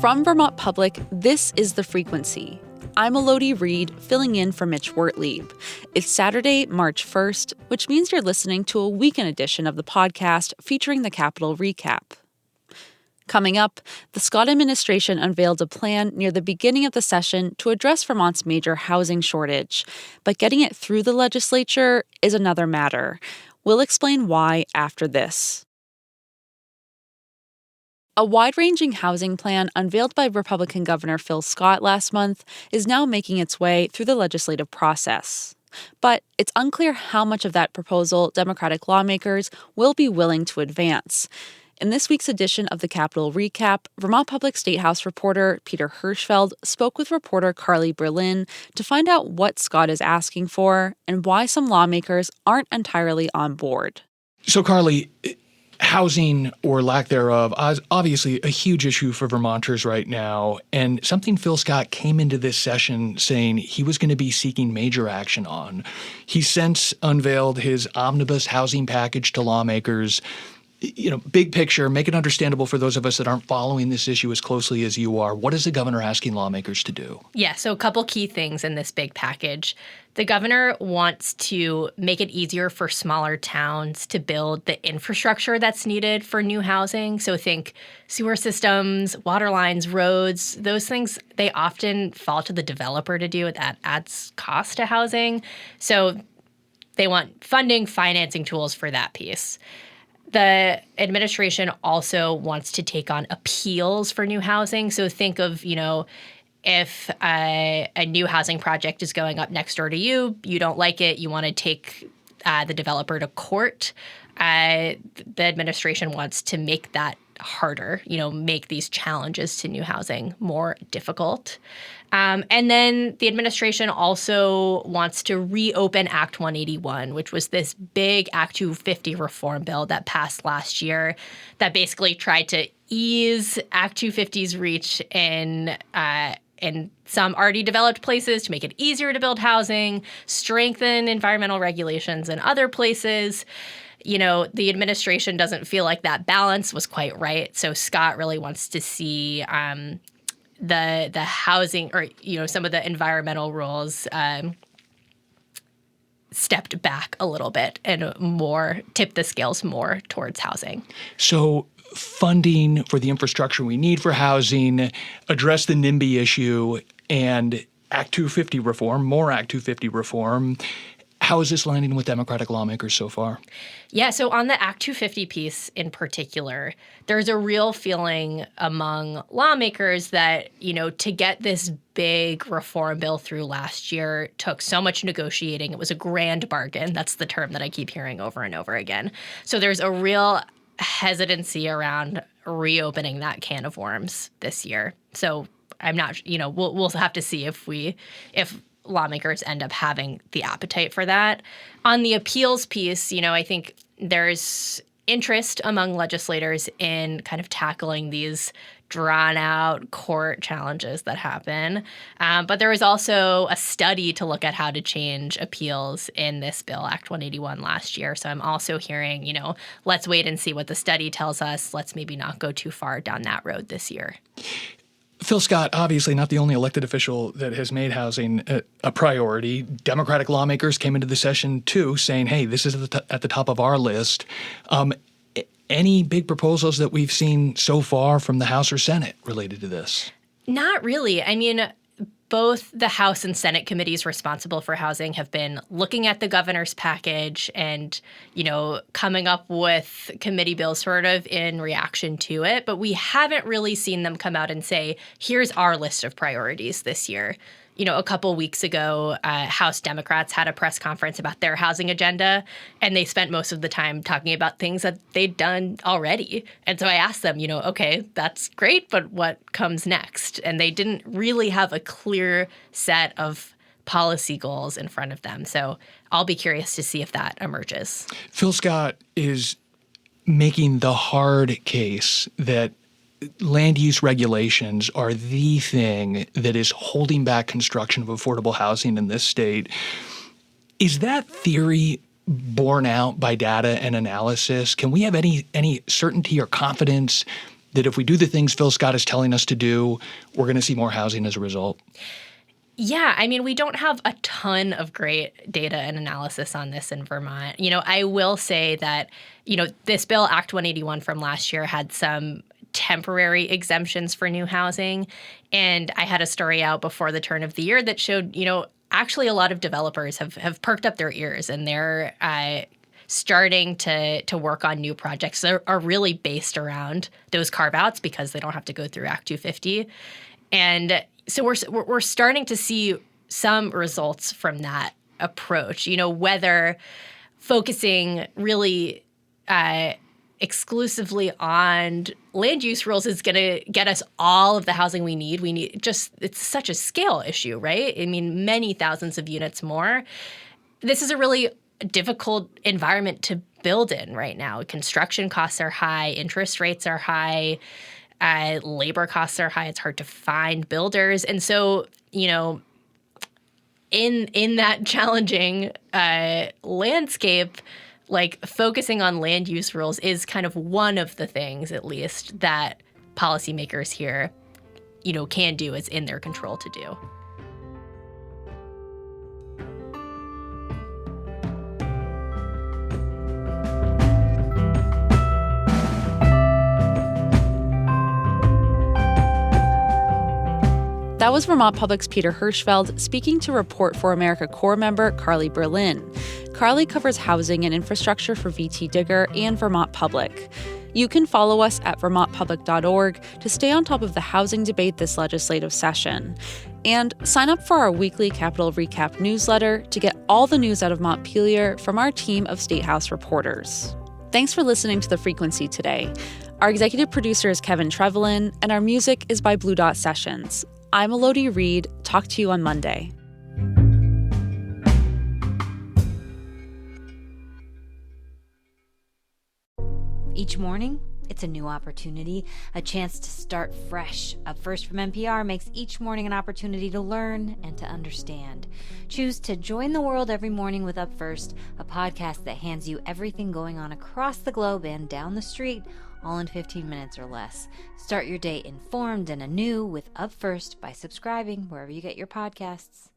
From Vermont Public, this is The Frequency. I'm Elodie Reed, filling in for Mitch Wertlieb. It's Saturday, March 1st, which means you're listening to a weekend edition of the podcast featuring the Capitol Recap. Coming up, the Scott administration unveiled a plan near the beginning of the session to address Vermont's major housing shortage. But getting it through the legislature is another matter. We'll explain why after this. A wide-ranging housing plan unveiled by Republican Governor Phil Scott last month is now making its way through the legislative process. But it's unclear how much of that proposal Democratic lawmakers will be willing to advance. In this week's edition of the Capitol Recap, Vermont Public State House reporter Peter Hirschfeld spoke with reporter Carly Berlin to find out what Scott is asking for and why some lawmakers aren't entirely on board. So, Carly, housing or lack thereof is obviously a huge issue for Vermonters right now, and something Phil Scott came into this session saying he was going to be seeking major action on. He's since unveiled his omnibus housing package to lawmakers. Big picture, make it understandable for those of us that aren't following this issue as closely as you are. What is the governor asking lawmakers to do? Yeah, so a couple key things in this big package. The governor wants to make it easier for smaller towns to build the infrastructure that's needed for new housing. So think sewer systems, water lines, roads, those things, they often fall to the developer to do. That adds cost to housing. So they want funding, financing tools for that piece. The administration also wants to take on appeals for new housing. So think of, if a new housing project is going up next door to you, you don't like it, you want to take the developer to court, the administration wants to make that harder, make these challenges to new housing more difficult. And then the administration also wants to reopen Act 181, which was this big Act 250 reform bill that passed last year that basically tried to ease Act 250's reach in some already developed places to make it easier to build housing, strengthen environmental regulations in other places. The administration doesn't feel like that balance was quite right. So Scott really wants to see the housing or, some of the environmental rules stepped back a little bit and tip the scales more towards housing. So funding for the infrastructure we need for housing, address the NIMBY issue, and Act 250 reform, more Act 250 reform. How is this landing with Democratic lawmakers so far? Yeah, so on the Act 250 piece in particular, there's a real feeling among lawmakers that, to get this big reform bill through last year took so much negotiating. It was a grand bargain. That's the term that I keep hearing over and over again. So there's a real hesitancy around reopening that can of worms this year. So I'm not, we'll have to see if lawmakers end up having the appetite for that. On the appeals piece, I think there's interest among legislators in kind of tackling these drawn-out court challenges that happen. But there was also a study to look at how to change appeals in this bill, Act 181, last year. So I'm also hearing, let's wait and see what the study tells us. Let's maybe not go too far down that road this year. Phil Scott, obviously not the only elected official that has made housing a priority. Democratic lawmakers came into the session, too, saying, hey, this is at the top of our list. Any big proposals that we've seen so far from the House or Senate related to this? Not really. I mean, both the House and Senate committees responsible for housing have been looking at the governor's package and, coming up with committee bills sort of in reaction to it. But we haven't really seen them come out and say, here's our list of priorities this year. A couple weeks ago, House Democrats had a press conference about their housing agenda, and they spent most of the time talking about things that they'd done already. And so I asked them, okay, that's great, but what comes next? And they didn't really have a clear set of policy goals in front of them. So I'll be curious to see if that emerges. Phil Scott is making the hard case that land use regulations are the thing that is holding back construction of affordable housing in this state. Is that theory borne out by data and analysis? Can we have any certainty or confidence that if we do the things Phil Scott is telling us to do, we're going to see more housing as a result? Yeah, I mean, we don't have a ton of great data and analysis on this in Vermont. I will say that, this bill, Act 181 from last year, had some temporary exemptions for new housing. And I had a story out before the turn of the year that showed, actually a lot of developers have perked up their ears, and they're starting to work on new projects that are really based around those carve-outs because they don't have to go through Act 250. And so we're starting to see some results from that approach, whether focusing really exclusively on land use rules is going to get us all of the housing we need. It's such a scale issue, right? I mean, many thousands of units more. This is a really difficult environment to build in right now. Construction costs are high, interest rates are high, labor costs are high. It's hard to find builders. And so, in that challenging landscape, like focusing on land use rules is kind of one of the things, at least, that policymakers here, can do. It's in their control to do. That was Vermont Public's Peter Hirschfeld speaking to Report for America Corps member Carly Berlin. Carly covers housing and infrastructure for VT Digger and Vermont Public. You can follow us at vermontpublic.org to stay on top of the housing debate this legislative session. And sign up for our weekly Capitol Recap newsletter to get all the news out of Montpelier from our team of State House reporters. Thanks for listening to The Frequency today. Our executive producer is Kevin Trevelin, and our music is by Blue Dot Sessions. I'm Elodie Reed. Talk to you on Monday. Each morning, it's a new opportunity, a chance to start fresh. Up First from NPR makes each morning an opportunity to learn and to understand. Choose to join the world every morning with Up First, a podcast that hands you everything going on across the globe and down the street, all in 15 minutes or less. Start your day informed and anew with Up First by subscribing wherever you get your podcasts.